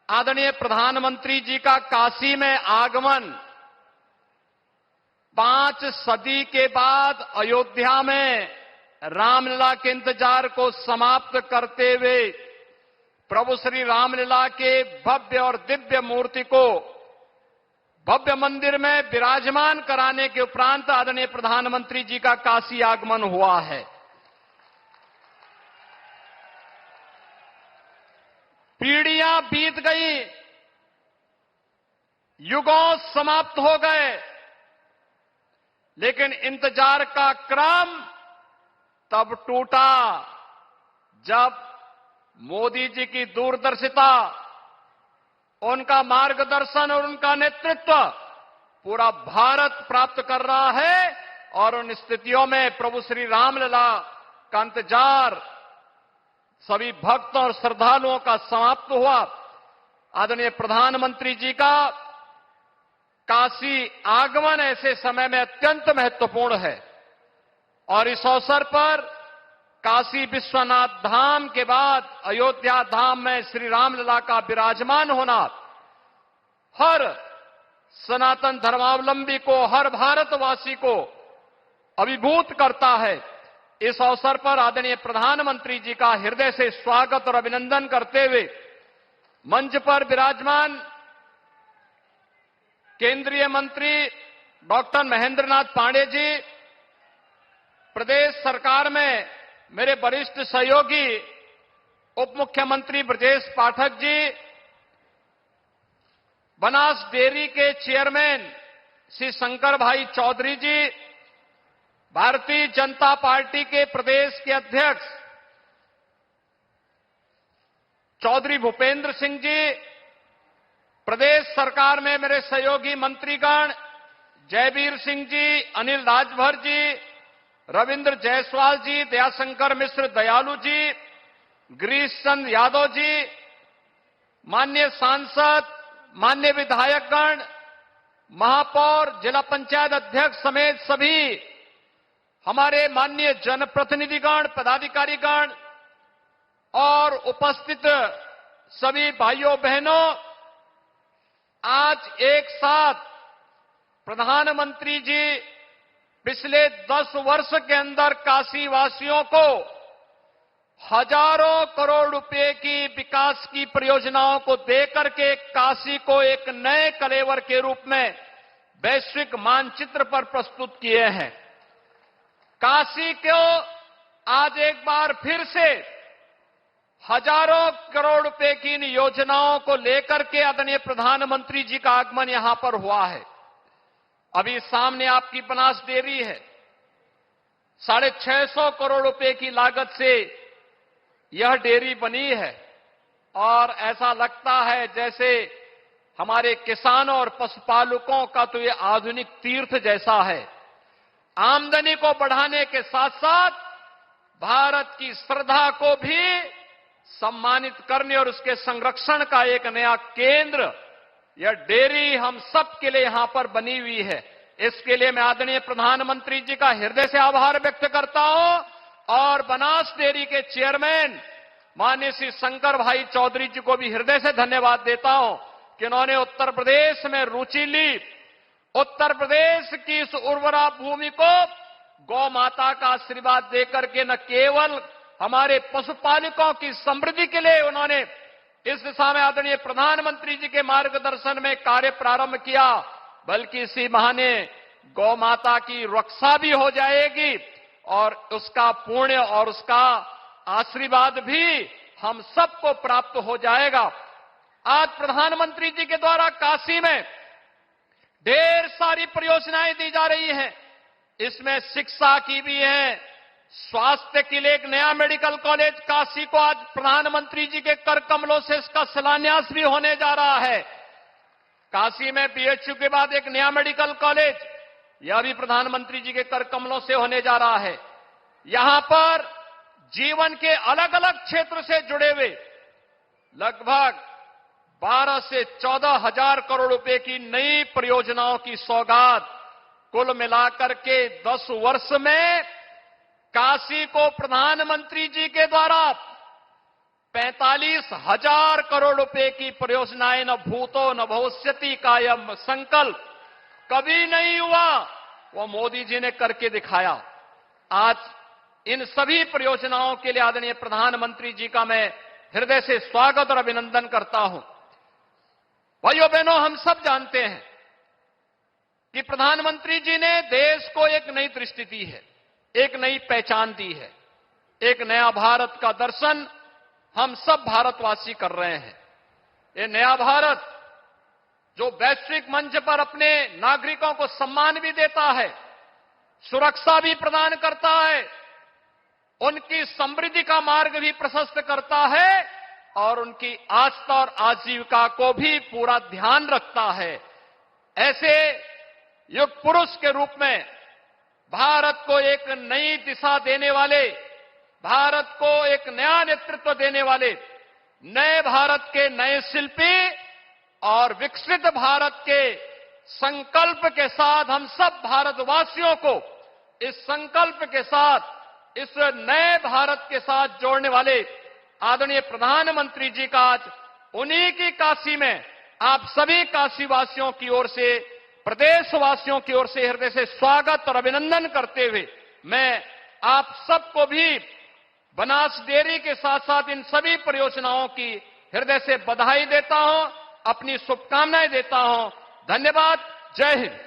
आदरणीय प्रधानमंत्री जी का काशी में आगमन 5 सदी के बाद अयोध्या में रामलीला के इंतजार को समाप्त करते हुए प्रभु श्री रामलीला के भव्य और दिव्य मूर्ति को भव्य मंदिर में विराजमान कराने के उपरांत आदरणीय प्रधानमंत्री जी का काशी आगमन हुआ है। पीढ़ियां बीत गई, युगों समाप्त हो गए, लेकिन इंतजार का क्रम तब टूटा जब मोदी जी की दूरदर्शिता, उनका मार्गदर्शन और उनका नेतृत्व पूरा भारत प्राप्त कर रहा है और उन स्थितियों में प्रभु श्री रामलला का इंतजार सभी भक्तों और श्रद्धालुओं का समाप्त हुआ। आदरणीय प्रधानमंत्री जी का काशी आगमन ऐसे समय में अत्यंत महत्वपूर्ण है और इस अवसर पर काशी विश्वनाथ धाम के बाद अयोध्या धाम में श्री रामलला का विराजमान होना हर सनातन धर्मावलंबी को, हर भारतवासी को अभिभूत करता है। इस अवसर पर आदरणीय प्रधानमंत्री जी का हृदय से स्वागत और अभिनंदन करते हुए मंच पर विराजमान केंद्रीय मंत्री डॉक्टर महेंद्र नाथ पांडेय जी, प्रदेश सरकार में मेरे वरिष्ठ सहयोगी उप मुख्यमंत्री ब्रजेश पाठक जी, बनास डेयरी के चेयरमैन श्री शंकर भाई चौधरी जी, भारतीय जनता पार्टी के प्रदेश के अध्यक्ष चौधरी भूपेंद्र सिंह जी, प्रदेश सरकार में मेरे सहयोगी मंत्रीगण जयवीर सिंह जी, अनिल राजभर जी, रविंद्र जायसवाल जी, दयाशंकर मिश्र दयालु जी, गिरीश चंद्र यादव जी, माननीय सांसद, माननीय विधायकगण, महापौर, जिला पंचायत अध्यक्ष समेत सभी हमारे माननीय जनप्रतिनिधिगण, पदाधिकारीगण और उपस्थित सभी भाइयों बहनों, आज एक साथ प्रधानमंत्री जी पिछले 10 वर्ष के अंदर काशी वासियों को हजारों करोड़ रुपए की विकास की परियोजनाओं को देकर के काशी को एक नए कलेवर के रूप में वैश्विक मानचित्र पर प्रस्तुत किए हैं। काशी को आज एक बार फिर से हजारों करोड़ रुपए की इन योजनाओं को लेकर के आदरणीय प्रधानमंत्री जी का आगमन यहां पर हुआ है। अभी सामने आपकी बनास डेयरी है, 650 करोड़ रुपए की लागत से यह डेयरी बनी है और ऐसा लगता है जैसे हमारे किसानों और पशुपालकों का तो यह आधुनिक तीर्थ जैसा है। आमदनी को बढ़ाने के साथ साथ भारत की श्रद्धा को भी सम्मानित करने और उसके संरक्षण का एक नया केंद्र, यह डेयरी हम सब के लिए यहां पर बनी हुई है। इसके लिए मैं आदरणीय प्रधानमंत्री जी का हृदय से आभार व्यक्त करता हूं और बनास डेयरी के चेयरमैन माननीय श्री शंकर भाई चौधरी जी को भी हृदय से धन्यवाद देता हूं कि उन्होंने उत्तर प्रदेश में रुचि ली। उत्तर प्रदेश की इस उर्वरा भूमि को गौ माता का आशीर्वाद देकर के न केवल हमारे पशुपालकों की समृद्धि के लिए उन्होंने इस दिशा में आदरणीय प्रधानमंत्री जी के मार्गदर्शन में कार्य प्रारंभ किया, बल्कि इसी बहाने गौ माता की रक्षा भी हो जाएगी और उसका पुण्य और उसका आशीर्वाद भी हम सबको प्राप्त हो जाएगा। आज प्रधानमंत्री जी के द्वारा काशी में ढेर सारी परियोजनाएं दी जा रही हैं। इसमें शिक्षा की भी है, स्वास्थ्य के लिए एक नया मेडिकल कॉलेज काशी को आज प्रधानमंत्री जी के कर कमलों से इसका शिलान्यास भी होने जा रहा है। काशी में बीएचयू के बाद एक नया मेडिकल कॉलेज, यह भी प्रधानमंत्री जी के कर कमलों से होने जा रहा है। यहां पर जीवन के अलग अलग क्षेत्र से जुड़े हुए लगभग 12 से 14 हजार करोड़ रुपए की नई परियोजनाओं की सौगात कुल मिलाकर के 10 वर्ष में काशी को प्रधानमंत्री जी के द्वारा 45,000 करोड़ रुपए की परियोजनाएं न भूतो न भविष्यति का यह संकल्प कभी नहीं हुआ, वो मोदी जी ने करके दिखाया। आज इन सभी परियोजनाओं के लिए आदरणीय प्रधानमंत्री जी का मैं हृदय से स्वागत और अभिनंदन करता हूं। भाइयों बहनों, हम सब जानते हैं कि प्रधानमंत्री जी ने देश को एक नई दृष्टि दी है, एक नई पहचान दी है, एक नया भारत का दर्शन हम सब भारतवासी कर रहे हैं। ये नया भारत जो वैश्विक मंच पर अपने नागरिकों को सम्मान भी देता है, सुरक्षा भी प्रदान करता है, उनकी समृद्धि का मार्ग भी प्रशस्त करता है और उनकी आस्था और आजीविका को भी पूरा ध्यान रखता है। ऐसे युग पुरुष के रूप में भारत को एक नई दिशा देने वाले, भारत को एक नया नेतृत्व देने वाले, नए भारत के नए शिल्पी और विकसित भारत के संकल्प के साथ हम सब भारतवासियों को इस संकल्प के साथ, इस नए भारत के साथ जोड़ने वाले आदरणीय प्रधानमंत्री जी का आज उन्हीं की काशी में आप सभी काशीवासियों की ओर से, प्रदेशवासियों की ओर से हृदय से स्वागत और अभिनंदन करते हुए मैं आप सबको भी बनास डेयरी के साथ साथ इन सभी परियोजनाओं की हृदय से बधाई देता हूं, अपनी शुभकामनाएं देता हूं। धन्यवाद। जय हिंद।